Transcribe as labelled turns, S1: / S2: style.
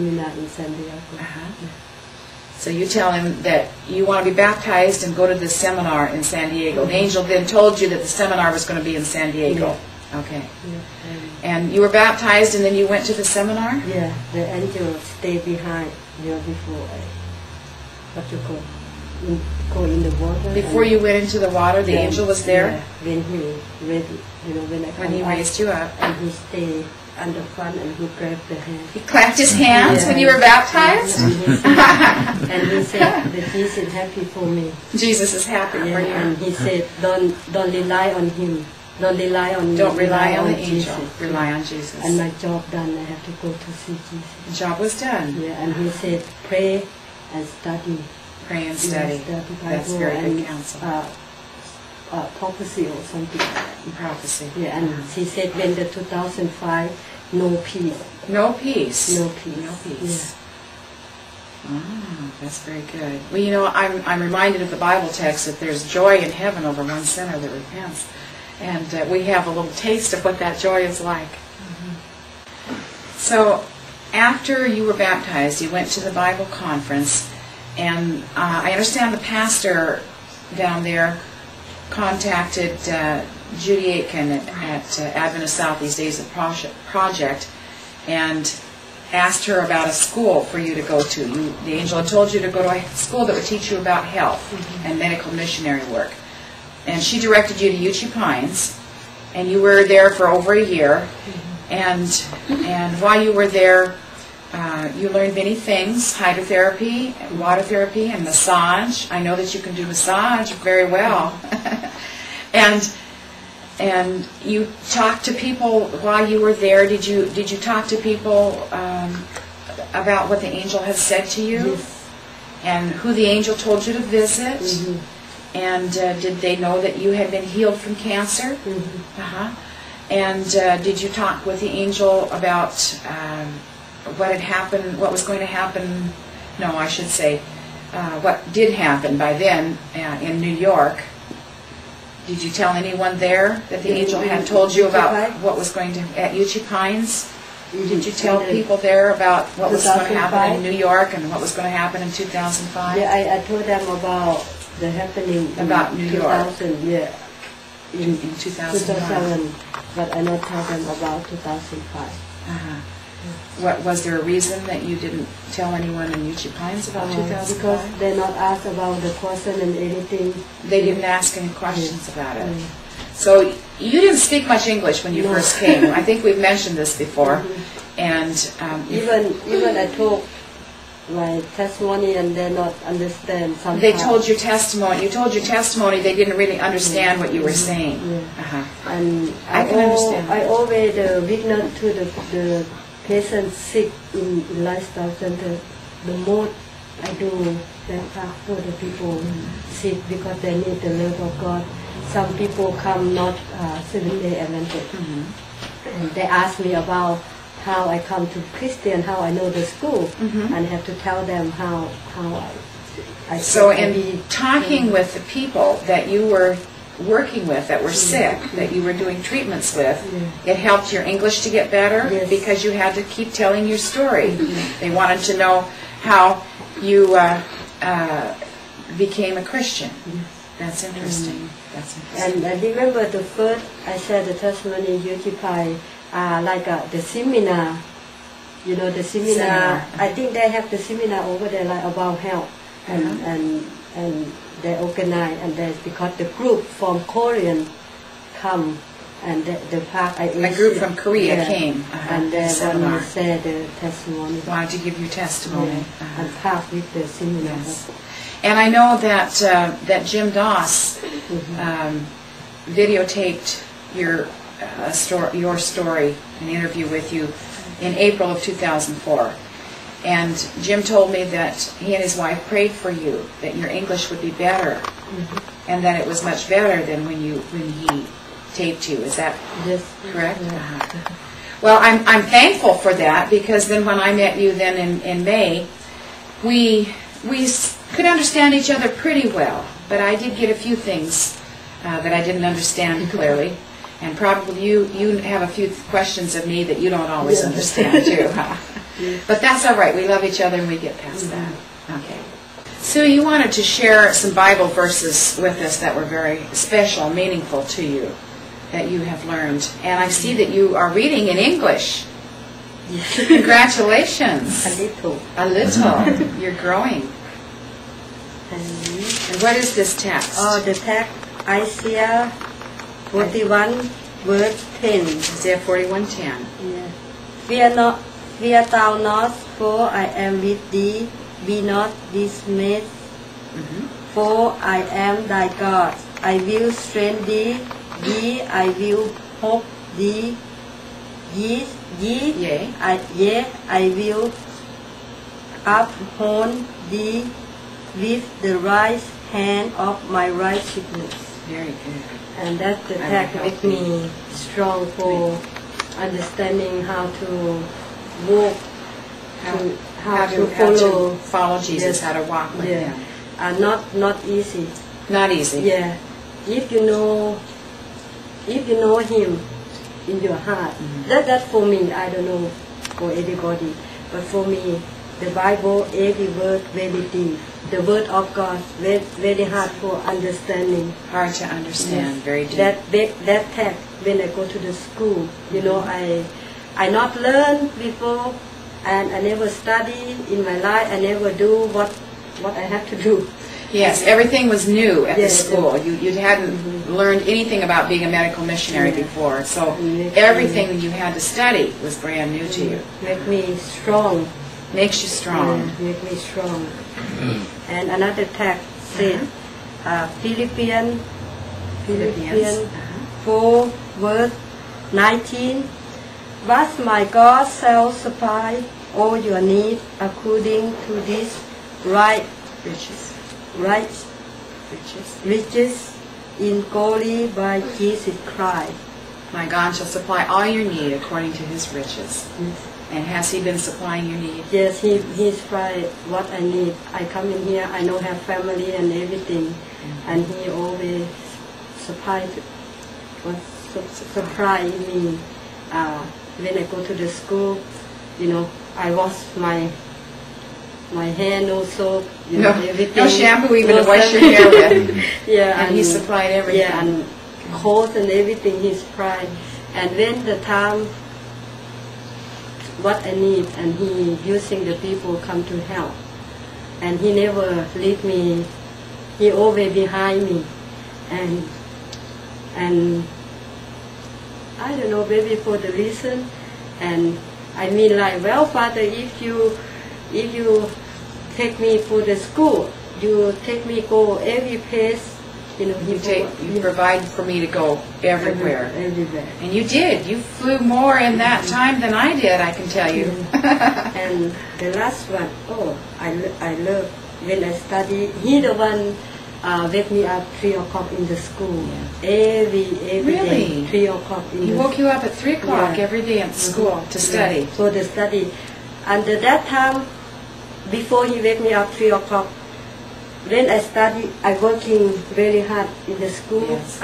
S1: in San Diego.
S2: So you tell him that you want to be baptized and go to this seminar in San Diego. The angel then told you that the seminar was going to be in San Diego. Okay. And you were baptized and then you went to the seminar?
S1: Yeah, the angel stayed behind before go in the water.
S2: Before you went into the water, the angel was there?
S1: Yeah, when he raised, when
S2: he raised you up.
S1: And he stayed on the front and he grabbed the hand.
S2: He clapped his hands when you were baptized?
S1: And he said that Jesus is happy for me.
S2: Jesus is happy for you.
S1: And he said, don't rely on him. Don't rely on me.
S2: Don't rely on the angel.
S1: Jesus.
S2: Rely on Jesus.
S1: And my job done, I have to go to see Jesus.
S2: The job was done.
S1: Yeah, and he said, pray and study.
S2: Pray and study. That's very good counsel.
S1: Prophecy or something like that.
S2: Prophecy.
S1: Yeah, and he said when the 2005, no peace.
S2: No peace.
S1: No peace.
S2: No peace. Yeah. Oh, that's very good. Well, you know, I'm reminded of the Bible text that there's joy in heaven over one sinner that repents. And we have a little taste of what that joy is like. So, after you were baptized, you went to the Bible conference, and I understand the pastor down there contacted Judy Aitken at Adventist Southeast Asia Project and asked her about a school for you to go to. The angel had told you to go to a school that would teach you about health and medical missionary work. And she directed you to Uchee Pines, and you were there for over a year. And while you were there, you learned many things: hydrotherapy, water therapy, and massage. I know that you can do massage very well. and you talked to people while you were there. Did you talk to people about what the angel had said to you?
S1: Yes.
S2: And who the angel told you to visit? And did they know that you had been healed from cancer? And did you talk with the angel about what had happened, what was going to happen? No, I should say, what did happen by then in New York? Did you tell anyone there that the angel had told you about what was going to at Uchee Pines? Did you tell people there about what was going to happen in New York and what was going to happen in 2005?
S1: Yeah, I told them about the happening
S2: about New York.
S1: 2000, yeah, in
S2: 2007.
S1: But I not tell them about 2005.
S2: What was there a reason that you didn't tell anyone in Uchee Pines about 2005?
S1: Because they not asked about the question and anything.
S2: They didn't ask any questions about it. So you didn't speak much English when you first came. I think we've mentioned this before. And
S1: even I told my testimony and they not understand sometimes.
S2: They told your testimony. You told your testimony. They didn't really understand what you were saying.
S1: And
S2: I can understand.
S1: I always witness to the patients sick in lifestyle center. The more I do that for the people sick because they need the love of God. Some people come not 7-day Adventist. And they ask me about how I come to Christian, how I know the school, and have to tell them how I
S2: so in talking with the people that you were working with that were sick, that you were doing treatments with, it helped your English to get better because you had to keep telling your story. They wanted to know how you became a Christian. That's interesting. That's interesting.
S1: And I remember the first I said the testimony in Uchee Pines, like the seminar, you know, the seminar. I think they have the seminar over there like about health, and they organize, and they, because the group from Korean come, and the part
S2: a group from Korea came,
S1: and they want to say the testimony.
S2: Wanted to give your testimony,
S1: and part with the seminar.
S2: And I know that that Jim Doss videotaped your story, an interview with you, in April of 2004. And Jim told me that he and his wife prayed for you, that your English would be better, and that it was much better than when he taped you. Is that correct? Well, I'm thankful for that, because then when I met you then in May, we could understand each other pretty well, but I did get a few things that I didn't understand clearly. And probably you have a few questions of me that you don't always understand too. But that's all right. We love each other and we get past that. Okay. Sue, you wanted to share some Bible verses with us that were very special, meaningful to you, that you have learned. And I see that you are reading in English. Congratulations.
S1: A little.
S2: A little. You're growing. And what is this text?
S1: Oh, the text, Isaiah 41, verse 10.
S2: Isaiah 41:10.
S1: Yeah. Fear thou not, for I am with thee. Be not dismayed, for I am thy God. I will strengthen thee. I will help thee. I will uphold thee with the right hand of my righteousness.
S2: Very good.
S1: And that the text makes me strong for understanding how to walk, how to
S2: follow Jesus, how to walk with Him.
S1: Not easy.
S2: Not easy.
S1: Yeah. If you know Him in your heart, that for me, I don't know for everybody, but for me, the Bible, every word very deep. The word of God, very hard for understanding.
S2: Hard to understand, very deep.
S1: That text, when I go to the school, I not learn before, and I never study in my life. I never do what I have to do.
S2: Yes, everything was new at the school. You hadn't learned anything about being a medical missionary before, so everything that you had to study was brand new to you.
S1: Make me strong.
S2: Makes you strong.
S1: Make me strong. And another text said, Philippians 4, verse 19. But my God shall supply all your need according to this riches in glory by Jesus Christ.
S2: My God shall supply all your need according to His riches. And has He been supplying your need?
S1: Yes, He's supplied what I need. I come in here, I know have family and everything, and He always surprise me. When I go to the school, I wash my hair, no soap, everything.
S2: No shampoo even to wash your hair with. And He supplied everything.
S1: Yeah, and clothes and everything He supplied. And when the time what I need, and He using the people come to help, and He never leave me. He always behind me, and I don't know, maybe for the reason, and I mean like, well, Father, if you take me for the school, you take me go every place. You
S2: provide for me to go everywhere.
S1: Everywhere.
S2: And you did. You flew more in that time than I did, I can tell you.
S1: And the last one, I love when I study. He the one wake me up 3 o'clock in the school. Every
S2: Really?
S1: day, 3 o'clock in
S2: He woke you up at 3 o'clock every day at school to study.
S1: For the study. And at that time, before he wake me up 3 o'clock, when I study, I working very hard in the school.
S2: Yes.